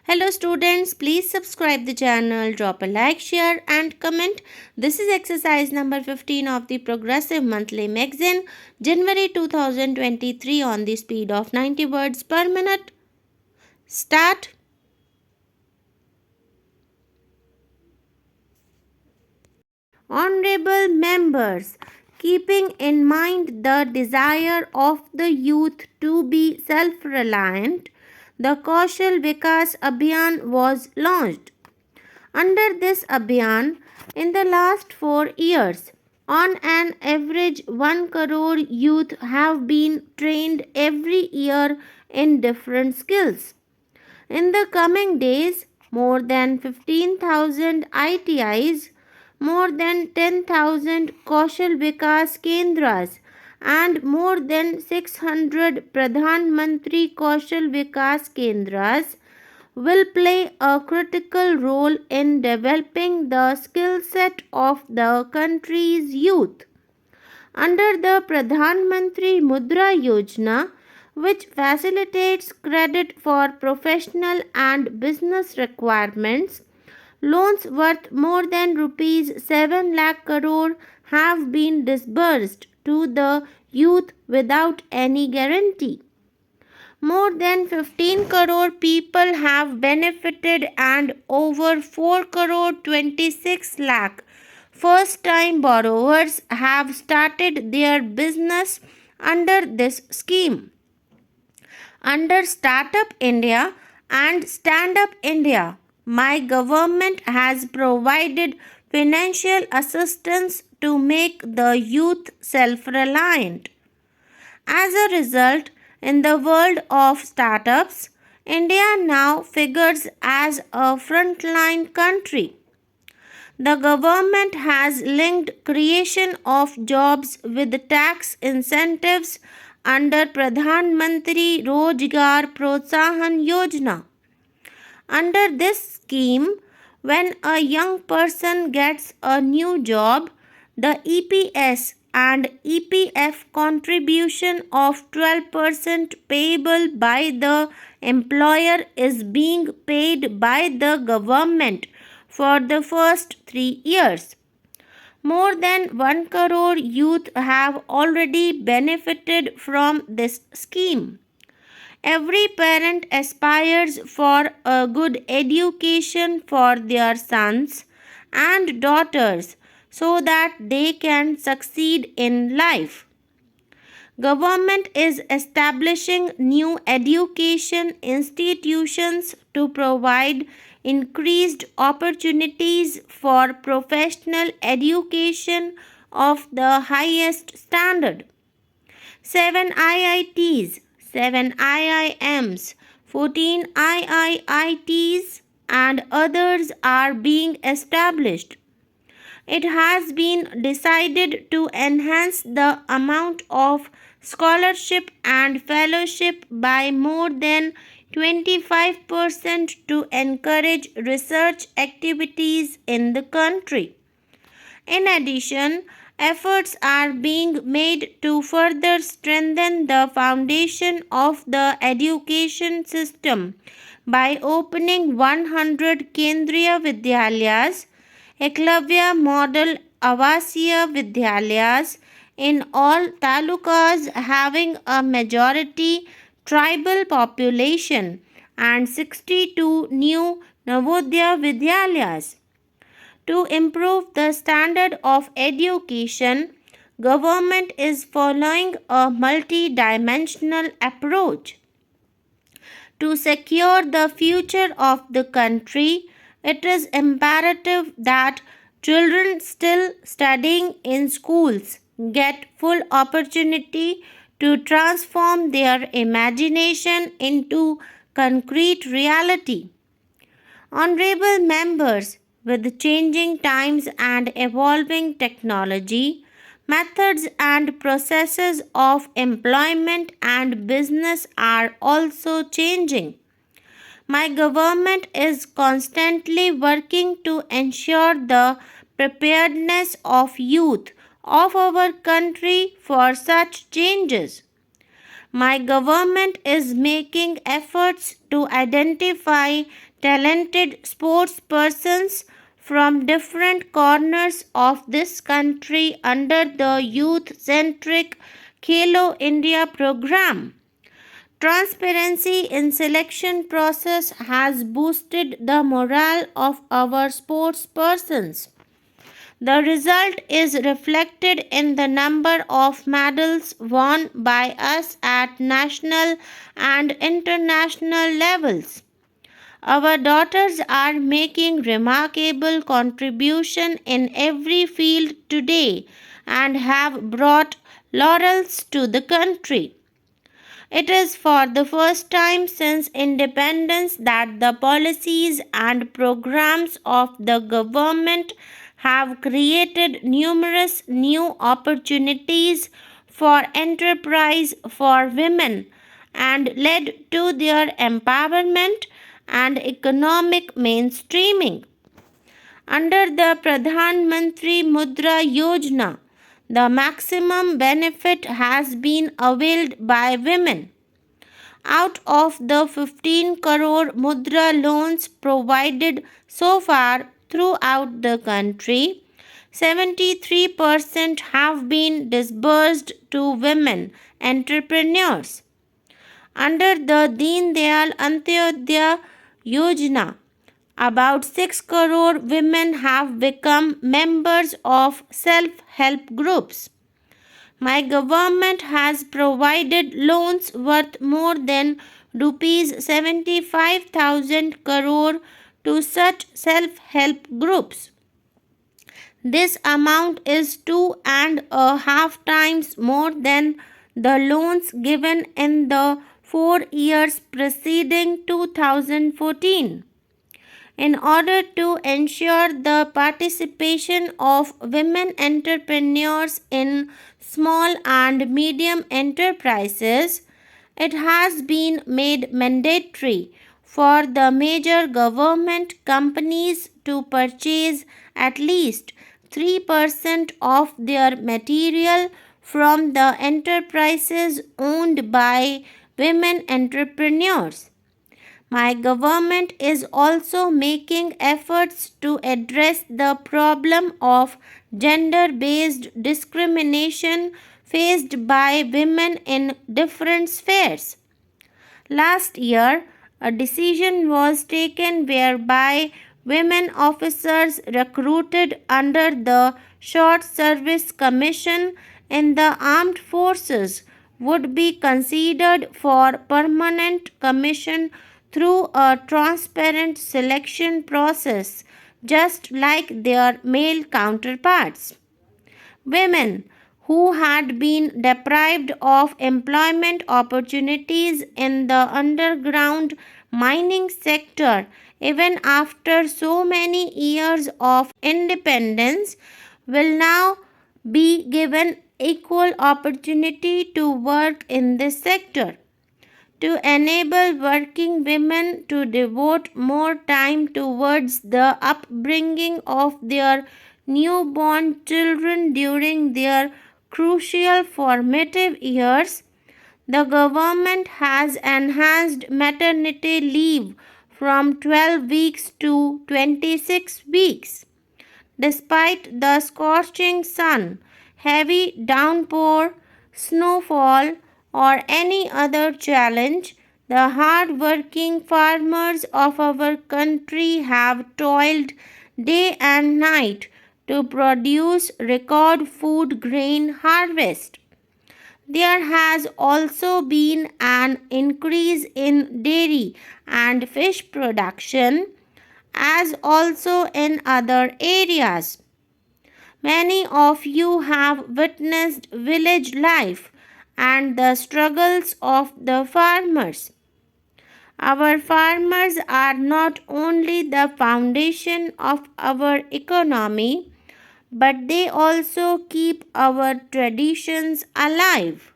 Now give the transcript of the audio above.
Hello students, please subscribe the channel, drop a like, share and comment. This is exercise number 15 of the Progressive Monthly Magazine, January 2023 on the speed of 90 words per minute. Start. Honorable members, keeping in mind the desire of the youth to be self-reliant, the Kaushal Vikas Abhiyan was launched. Under this Abhiyan, in the last 4 years, on an average 1 crore youth have been trained every year in different skills. In the coming days, more than 15,000 ITIs, more than 10,000 Kaushal Vikas Kendras and more than 600 Pradhan Mantri Kaushal Vikas Kendras will play a critical role in developing the skill set of the country's youth. Under the Pradhan Mantri Mudra Yojana, which facilitates credit for professional and business requirements, loans worth more than rupees 7 lakh crore have been disbursed to the youth without any guarantee. More than 15 crore people have benefited and over 4 crore 26 lakh first time borrowers have started their business under this scheme. Under Startup India and Stand Up India, my government has provided financial assistance to make the youth self-reliant. As a result, in the world of startups, India now figures as a frontline country. The government has linked creation of jobs with tax incentives under Pradhan Mantri Rozgar Protsahan Yojana. Under this scheme, when a young person gets a new job, the EPS and EPF contribution of 12% payable by the employer is being paid by the government for the first 3 years. More than 1 crore youth have already benefited from this scheme. Every parent aspires for a good education for their sons and daughters so that they can succeed in life. Government is establishing new education institutions to provide increased opportunities for professional education of the highest standard. 7 IITs, 7 IIMs, 14 IIITs and others are being established. It has been decided to enhance the amount of scholarship and fellowship by more than 25% to encourage research activities in the country. In addition, efforts are being made to further strengthen the foundation of the education system by opening 100 Kendriya Vidyalayas, Eklavya Model Avasiya Vidyalayas in all talukas having a majority tribal population and 62 new Navodaya Vidyalayas. To improve the standard of education, government is following a multi-dimensional approach. To secure the future of the country, it is imperative that children still studying in schools get full opportunity to transform their imagination into concrete reality. Honorable members, with changing times and evolving technology, methods and processes of employment and business are also changing. My government is constantly working to ensure the preparedness of youth of our country for such changes. My government is making efforts to identify talented sports persons from different corners of this country under the youth-centric Khelo India program. Transparency in selection process has boosted the morale of our sports persons. The result is reflected in the number of medals won by us at national and international levels. Our daughters are making remarkable contribution in every field today and have brought laurels to the country. It is for the first time since independence that the policies and programs of the government have created numerous new opportunities for enterprise for women and led to their empowerment and economic mainstreaming. Under the Pradhan Mantri Mudra Yojana, the maximum benefit has been availed by women. Out of the 15 crore Mudra loans provided so far throughout the country, 73% have been disbursed to women entrepreneurs. Under the Deen Dayal Antyodaya Yojana, about 6 crore women have become members of self-help groups. My government has provided loans worth more than rupees 75,000 crore to such self-help groups. This amount is 2.5 times more than the loans given in the 4 years preceding 2014. In order to ensure the participation of women entrepreneurs in small and medium enterprises, it has been made mandatory for the major government companies to purchase at least 3% of their material from the enterprises owned by women entrepreneurs. My government is also making efforts to address the problem of gender based discrimination faced by women in different spheres. Last year, a decision was taken whereby women officers recruited under the Short Service Commission in the armed forces would be considered for permanent commission through a transparent selection process, just like their male counterparts. Women who had been deprived of employment opportunities in the underground mining sector even after so many years of independence will now be given equal opportunity to work in this sector. To enable working women to devote more time towards the upbringing of their newborn children during their crucial formative years, the government has enhanced maternity leave from 12 weeks to 26 weeks. Despite the scorching sun, heavy downpour, snowfall, or any other challenge, the hard-working farmers of our country have toiled day and night to produce record food grain harvest. There has also been an increase in dairy and fish production, as also in other areas. Many of you have witnessed village life and the struggles of the farmers. Our farmers are not only the foundation of our economy, but they also keep our traditions alive.